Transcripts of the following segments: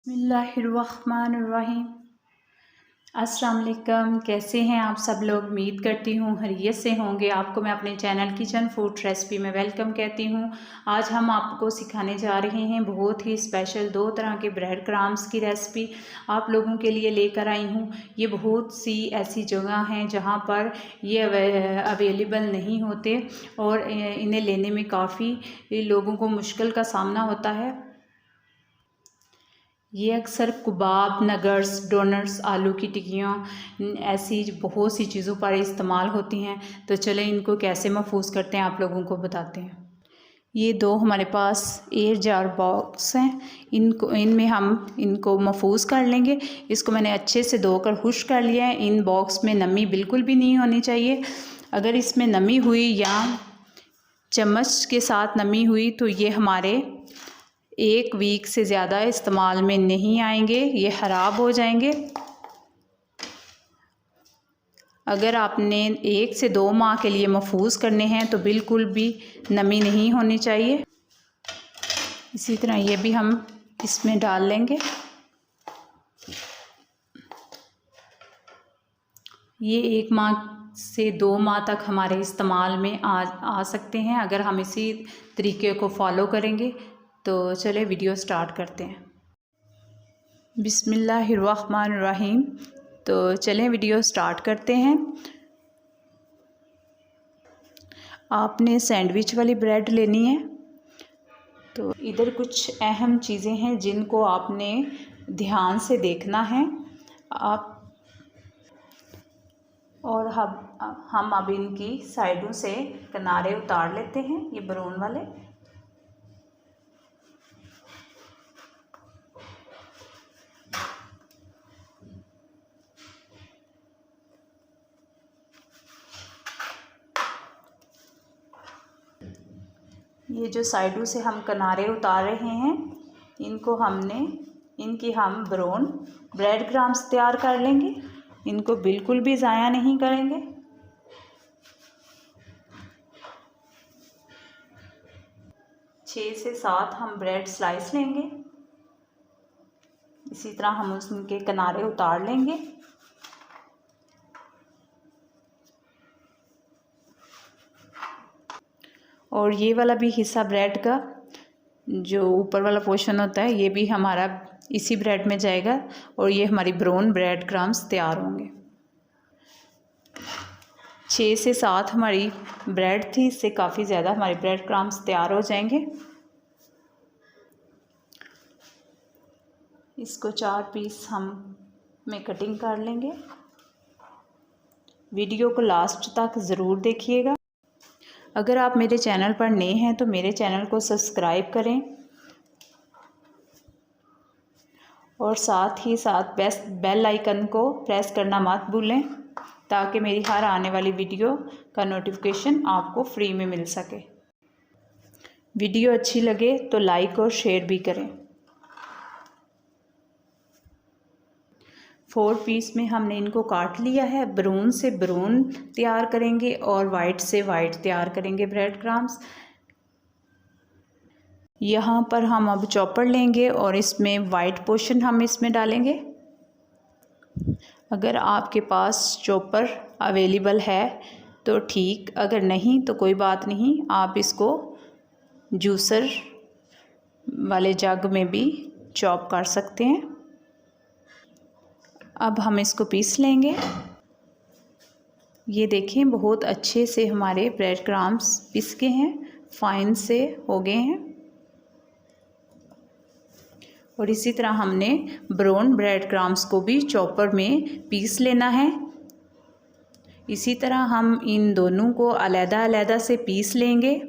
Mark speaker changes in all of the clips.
Speaker 1: बिस्मिल्लाहिर्रहमानिर्रहीम। अस्सलाम वालेकुम। कैसे हैं आप सब लोग? उम्मीद करती हूँ खैरियत से होंगे। आपको मैं अपने चैनल किचन फूड रेसिपी में वेलकम कहती हूँ। आज हम आपको सिखाने जा रहे हैं बहुत ही स्पेशल 2 तरह के ब्रेड क्रम्स की रेसिपी आप लोगों के लिए लेकर आई हूँ। ये बहुत सी ऐसी जगह हैं जहाँ पर ये अवेलेबल नहीं होते और इन्हें लेने में काफ़ी लोगों को मुश्किल का सामना होता है। ये अक्सर कबाब, नगर्स, डोनट्स, आलू की टिक्कियाँ ऐसी बहुत सी चीज़ों पर इस्तेमाल होती हैं। तो चलें इनको कैसे महफूज करते हैं आप लोगों को बताते हैं। ये 2 हमारे पास एयर जार बॉक्स हैं। इनमें हम इनको महफूज कर लेंगे। इसको मैंने अच्छे से धोकर खुश्क कर लिया है। इन बॉक्स में नमी बिल्कुल भी नहीं होनी चाहिए। अगर इसमें नमी हुई या चम्मच के साथ नमी हुई तो ये हमारे 1 वीक से ज़्यादा इस्तेमाल में नहीं आएंगे, ये ख़राब हो जाएंगे। अगर आपने 1 से 2 माह के लिए महफूज करने हैं तो बिल्कुल भी नमी नहीं होनी चाहिए। इसी तरह ये भी हम इसमें डाल लेंगे। ये 1 माह से 2 माह तक हमारे इस्तेमाल में आ सकते हैं अगर हम इसी तरीके को फॉलो करेंगे। तो चले वीडियो स्टार्ट करते हैं। बिस्मिल्लाहिर्रहमानिर्रहीम। तो चलें वीडियो स्टार्ट करते हैं। आपने सैंडविच वाली ब्रेड लेनी है। तो इधर कुछ अहम चीज़ें हैं जिनको आपने ध्यान से देखना है। हम अब इनकी साइडों से किनारे उतार लेते हैं, ये ब्राउन वाले। ये जो साइडों से हम किनारे उतार रहे हैं इनकी हम ब्राउन ब्रेड क्रम्स तैयार कर लेंगे। इनको बिल्कुल भी ज़ाया नहीं करेंगे। छः से 7 हम ब्रेड स्लाइस लेंगे। इसी तरह हम उनके किनारे उतार लेंगे। और ये वाला भी हिस्सा ब्रेड का जो ऊपर वाला पोर्शन होता है ये भी हमारा इसी ब्रेड में जाएगा और ये हमारी ब्राउन ब्रेड क्रम्स तैयार होंगे। 6 से 7 हमारी ब्रेड थी, इससे काफ़ी ज़्यादा हमारे ब्रेड क्रम्स तैयार हो जाएंगे। इसको 4 पीस में कटिंग कर लेंगे। वीडियो को लास्ट तक ज़रूर देखिएगा। अगर आप मेरे चैनल पर नए हैं तो मेरे चैनल को सब्सक्राइब करें और साथ ही साथ बेल आइकन को प्रेस करना मत भूलें ताकि मेरी हर आने वाली वीडियो का नोटिफिकेशन आपको फ्री में मिल सके। वीडियो अच्छी लगे तो लाइक और शेयर भी करें। 4 पीस में हमने इनको काट लिया है। ब्राउन से ब्राउन तैयार करेंगे और वाइट से वाइट तैयार करेंगे ब्रेड क्रम्स। यहाँ पर हम अब चॉपर लेंगे और इसमें वाइट पोर्शन हम इसमें डालेंगे। अगर आपके पास चॉपर अवेलेबल है तो ठीक, अगर नहीं तो कोई बात नहीं, आप इसको जूसर वाले जग में भी चॉप कर सकते हैं। अब हम इसको पीस लेंगे। ये देखें बहुत अच्छे से हमारे ब्रेड क्रम्स पिस के हैं, फाइन से हो गए हैं। और इसी तरह हमने ब्राउन ब्रेड क्रम्स को भी चॉपर में पीस लेना है। इसी तरह हम इन दोनों को अलग-अलग से पीस लेंगे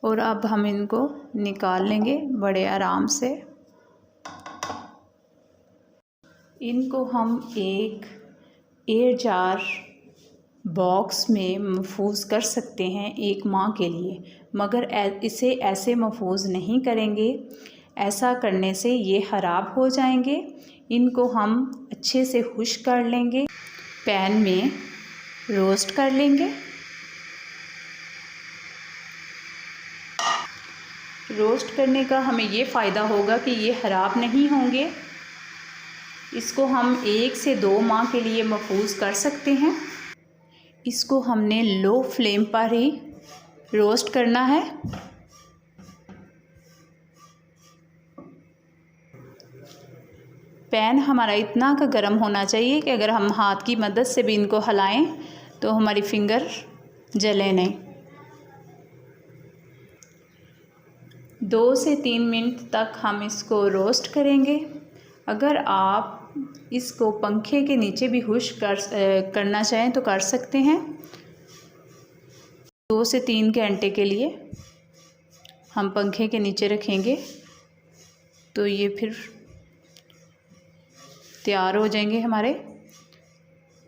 Speaker 1: और अब हम इनको निकाल लेंगे बड़े आराम से। इनको हम एक एयर जार बॉक्स में महफूज कर सकते हैं 1 माह के लिए, मगर इसे ऐसे महफूज नहीं करेंगे। ऐसा करने से ये ख़राब हो जाएंगे। इनको हम अच्छे से खुश्क कर लेंगे, पैन में रोस्ट कर लेंगे। रोस्ट करने का हमें ये फ़ायदा होगा कि ये ख़राब नहीं होंगे। इसको हम 1 से 2 माह के लिए महफूज कर सकते हैं। इसको हमने लो फ्लेम पर ही रोस्ट करना है। पैन हमारा इतना का गर्म होना चाहिए कि अगर हम हाथ की मदद से भी इनको हिलाएं तो हमारी फिंगर जले नहीं। 2 से 3 मिनट तक हम इसको रोस्ट करेंगे। अगर आप इसको पंखे के नीचे भी खुश्क करना चाहें तो कर सकते हैं। 2 से 3 घंटे के लिए हम पंखे के नीचे रखेंगे तो ये फिर तैयार हो जाएंगे हमारे।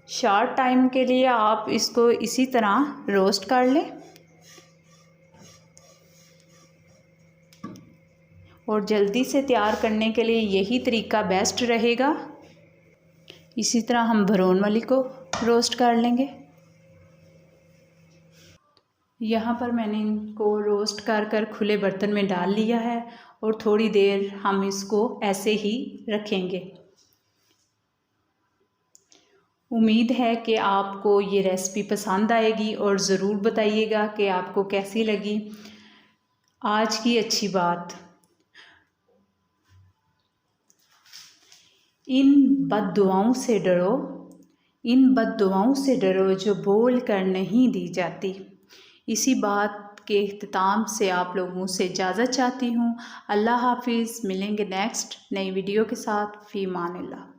Speaker 1: शॉर्ट टाइम के लिए आप इसको इसी तरह रोस्ट कर लें और जल्दी से तैयार करने के लिए यही तरीका बेस्ट रहेगा। इसी तरह हम भरोन वाली को रोस्ट कर लेंगे। यहाँ पर मैंने इनको रोस्ट कर खुले बर्तन में डाल लिया है और थोड़ी देर हम इसको ऐसे ही रखेंगे। उम्मीद है कि आपको ये रेसिपी पसंद आएगी और ज़रूर बताइएगा कि आपको कैसी लगी। आज की अच्छी बात, इन बद्दुआओं से डरो, इन बद्दुआओं से डरो जो बोल कर नहीं दी जाती। इसी बात के इख्तिताम से आप लोगों से इजाज़त चाहती हूँ। अल्लाह हाफिज़। मिलेंगे नेक्स्ट नई वीडियो के साथ। फ़ी अमान अल्लाह।